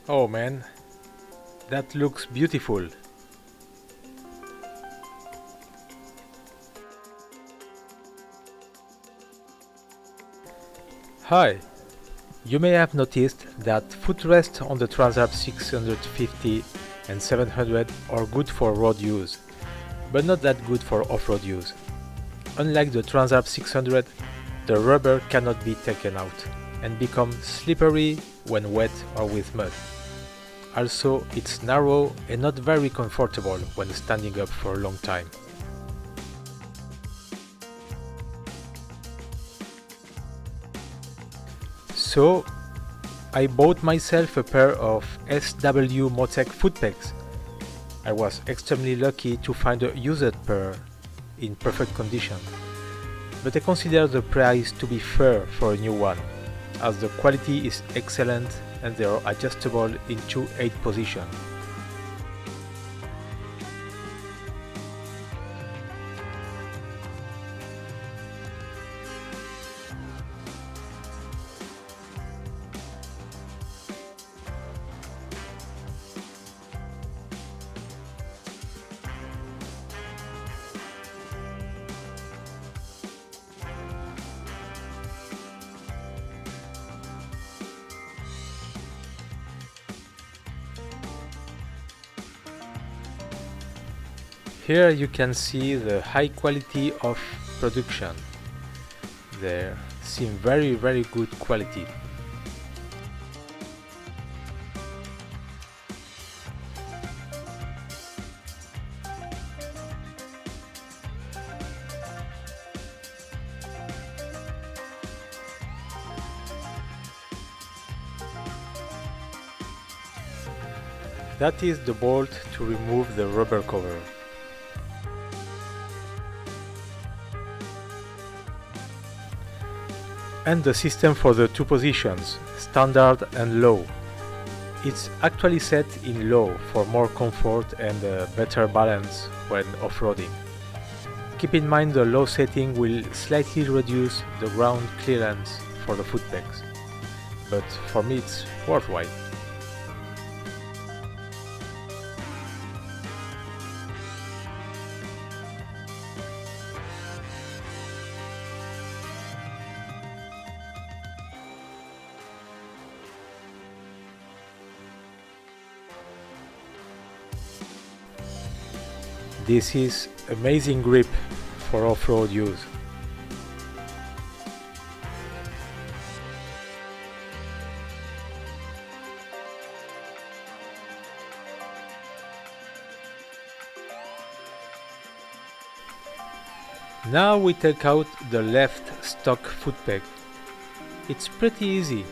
Oh man, that looks beautiful. Hi, you may have noticed that footrests on the Transalp 650 and 700 are good for road use, but not that good for off-road use. Unlike the Transalp 600, the rubber cannot be taken out and becomes slippery when wet or with mud. Also, it's narrow and not very comfortable when standing up for a long time. So, I bought myself a pair of SW Motec FOOTPEGs. I was extremely lucky to find a used pair in perfect condition, but I consider the price to be fair for a new one, as the quality is excellent and they are adjustable into 8 positions. Here you can see the high quality of production. They seem very good quality. That is the bolt to remove the rubber cover. And the system for the 2 positions, standard and low. It's actually set in low for more comfort and a better balance when off-roading. Keep in mind the low setting will slightly reduce the ground clearance for the footpegs, but for me it's worthwhile. This is amazing grip for off-road use. Now we take out the left stock footpeg. It's pretty easy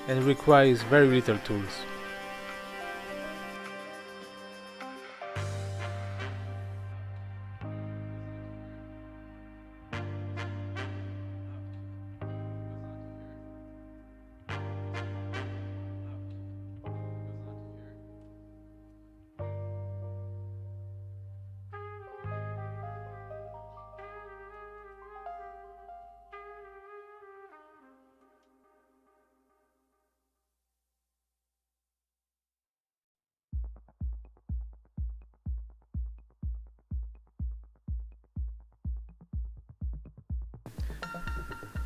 and requires very little tools.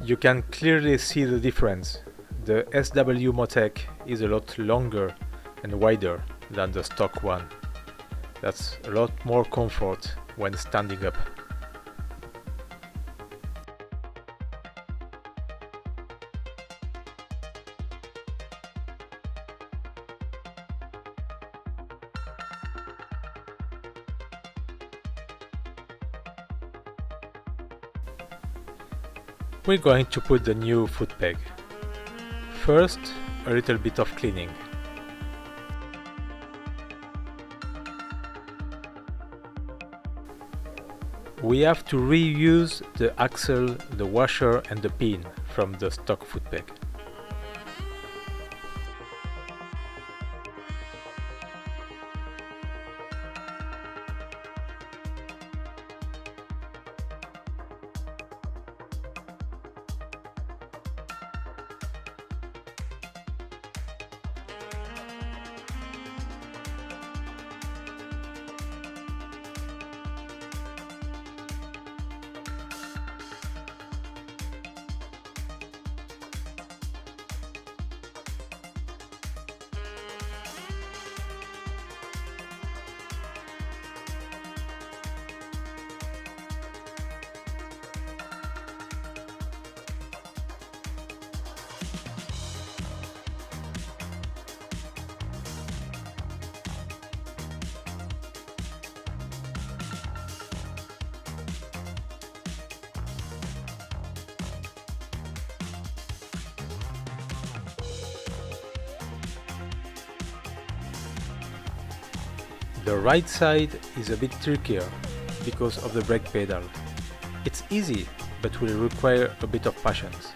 You can clearly see the difference. The SW Motec is a lot longer and wider than the stock one. That's a lot more comfort when standing up. We're going to put the new footpeg. First, a little bit of cleaning. We have to reuse the axle, the washer and the pin from the stock footpeg. The right side is a bit trickier because of the brake pedal. It's easy, but will require a bit of patience.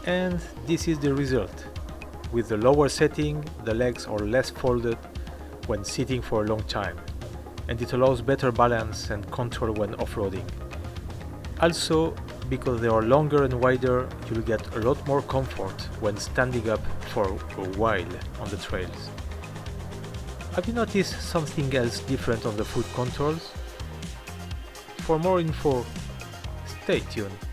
And this is the result. With the lower setting, the legs are less folded when sitting for a long time, and it allows better balance and control when off-roading. Also, because they are longer and wider, you'll get a lot more comfort when standing up for a while on the trails. Have you noticed something else different on the foot controls? For more info, stay tuned.